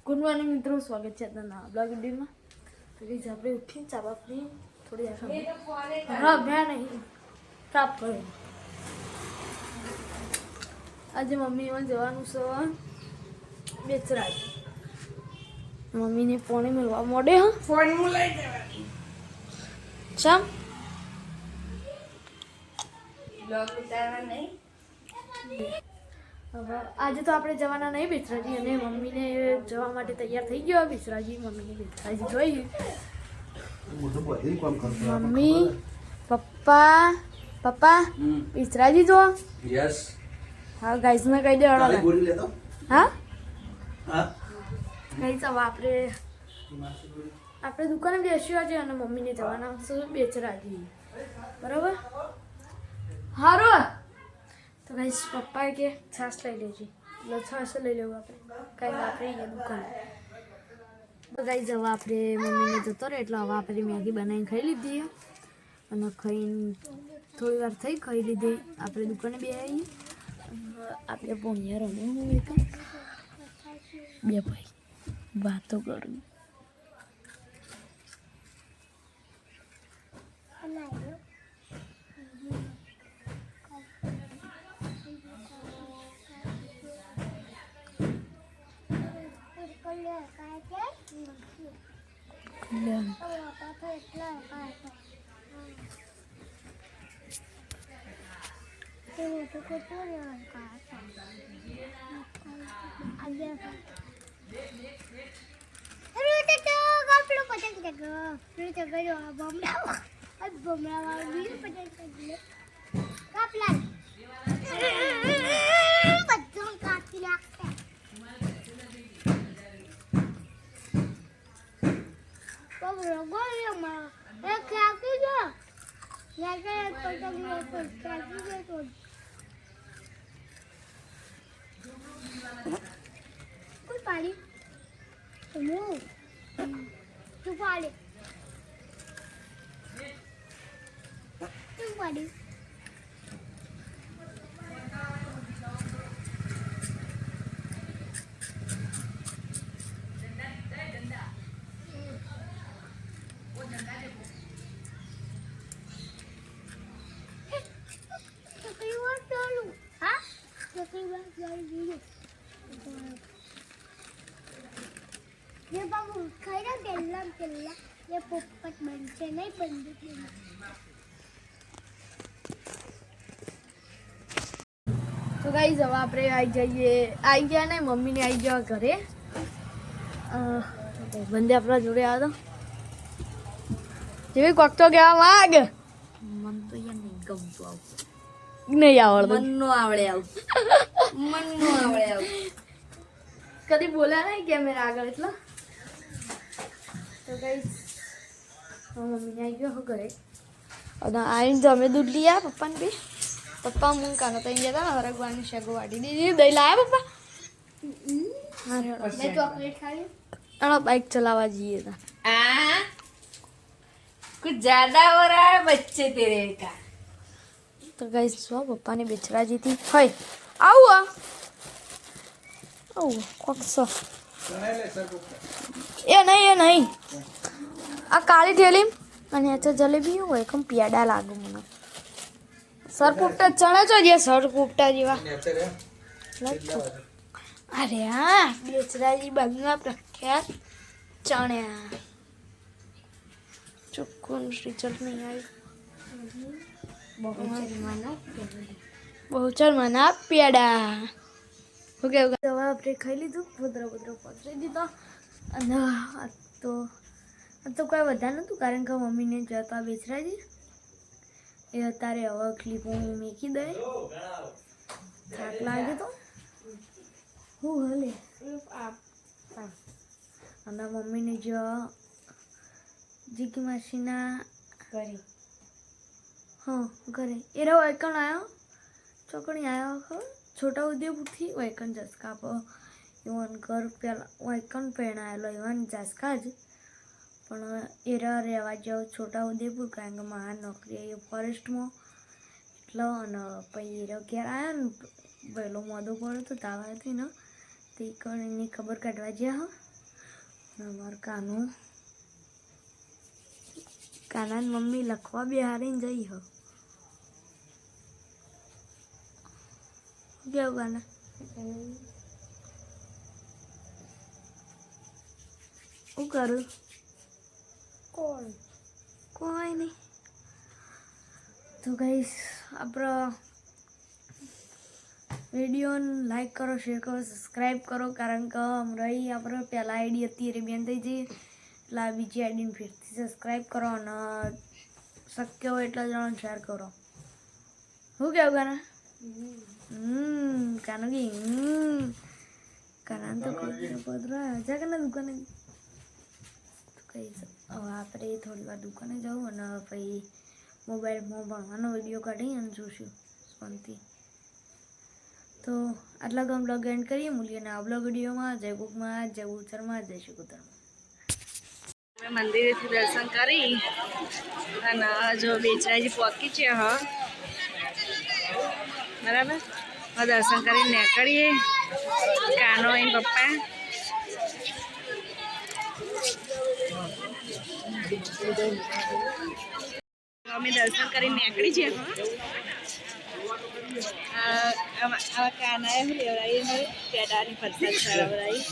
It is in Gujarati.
ગુડ મોર્નિંગ મિત્રો, સ્વાગત છે આજના બ્લોગ વિડીયોમાં. તો ગઈશ આપણે ઉઠીને ચા બાપરી થોડી હા ભ્યા નહીં પ્રાપ્ત કરો. આજે મમ્મીમાં જવાનું છે બેચરાજ. મમ્મીને ફોને મળવા મોડે હા ફોન લઈ જવાની ચમ બ્લોગ ઉતારવા નહીં. આજે તો આપણે જવાના નહીં બેચરાજી, અને મમ્મીને જવા માટે તૈયાર થઈ ગયો બેચરાજી. મમ્મીને બેચરાજી જોઈ મમ્મી પપ્પા પપ્પા બેચરાજી જો યસ. હા ગાઈસ ને કહી દે હા ગાઈસ હવે આપણે દુકાને બેસ્યું છે અને મમ્મીને જવાના છે બેચરાજી, બરાબર. હારો તો ગાઈસ પપ્પાએ કે છાશ લઈ લેજે, એટલે છાશ લઈ લેવું આપણે કાંઈ આપણે ગયા દુકાન. તો ગાઈસ હવે આપણે મમ્મીને જતો રહે એટલે હવે આપણે મેગી બનાવીને ખાઈ લીધી અને ખાઈને થોડી વાર થઈ ખાઈ લીધી. આપણે દુકાને બે આવીએ આપણે ભોંયા રમે એક બે ભાઈ વાતો કરું. પાડી તું પાડી તું પાડી ये बाबू खाएगा केला केला ये पोपट बनचे नहीं बंदूक તો ગાઈસ હવે આપણે આવી ગયા ને મમ્મીને આવી ગયા ઘરે. બંને આપણા જોડે આવ્યા જેવી કોક તો કહેવા માંગ મન તો યાર નહીં ગમતું આવું નહીં આવડતું મન નો આવડે આવું કદી બોલ્યા નહીં કેમેરા આગળ એટલે. તો ગાઈસ મમ્મીને આવી ગયો ઘરે અને આવીને તો અમે દૂધ લઈ આવ્યા પપ્પાને બી. પપ્પા હું કાનો તો ગયા હતા હરગવાની શેગો વાટી દીધી. દહીં લાયા પપ્પા? હા ચોકલેટ ખાવી અને બાઇક ચલાવવા જઈએ હતા. कुछ ज्यादा हो रहा है बच्चे तेरे का. તો ગાઈસ જો પપ્પાને બેચરાજી થી હોય આવું કોકસો એ નહીં આ કાળી થેલી અને આ તો જલેબી હોય કેમ પેડા લાગુ મને. સરપુપટા ચણા જો જે સરપુપટા જેવા. અરે હા બેચરાજી બાજુના પ્રખ્યાત ચણ્યા. ચોખ્ખું રિઝલ્ટ નહીં આવ્યું. બહુચરમાંના પેડા. ઓકે દવા આપણે ખાઈ લીધું, ભદ્રો પતરી દીધો. અને તો કોઈ વધારે નહોતું કારણ કે મમ્મીને જતા બેચરાજી એ અત્યારે હવે ક્લિપ હું મેકી દઈ થાક લાગે તો હું હલે. અને મમ્મીને જીકી માસીના ઘરે હા ઘરે એરા વાયકણ આવ્યો ચોકડી આવ્યો ખબર છોટા ઉદેપુરથી વાયકણ જસકા ઇવન ઘર પેલા વાયકણ પહેણાયેલો ઇવન જસકા જ પણ એરા રહેવા જાવ છોટા ઉદેપુર કારણ કે મારા નોકરી એ ફોરેસ્ટમાં એટલે અને પછી એરા ઘેર આવ્યા ને પહેલો મોદો પડ્યો તો તાવા હતી ને તે એની ખબર કાઢવા જ્યાં અમાર કાના મમ્મી લખવા બેહારીને જઈ હો કેવું કાના શું કરું કોઈ નહીં તો ગાઈસ આપણો વિડીયોને લાઈક કરો શેર કરો સબસ્ક્રાઈબ કરો કારણ કે રહી આપણે પહેલાં આઈડી હતી એ બેન થઈ જઈએ એટલે આ બીજી આઈડીને ફરીથી સબસ્ક્રાઈબ કરો અને શક્ય હોય એટલા જણાને શેર કરો શું કહેવું કાના કાનો કે કાના તો પધરા જા કે દુકાને કઈ હવે આપણે થોડી વાર દુકાને જવું અને પછી મોબાઈલમાં ભણવાનો વિડીયો કાઢી અને જોઈશું શાંતિ તો આટલા ગમ બ્લોગ એન્ડ કરીએ મૂલ્યને આ બ્લોગ વિડીયોમાં જય બુકમાં જય ઉત્તરમાં જય શિકોતરમાં મંદિરેથી દર્શન કરી અને જો બેચરાજી પહોંચી છે હા બરાબર હવે દર્શન કરીને નીકળીએ કાનો અને પપ્પા અમે દર્શન કરીને નીકળી છે આવા કાનાએ હું લેવડાવીએ પેટાની પ્રસાદ ચડાવડાવી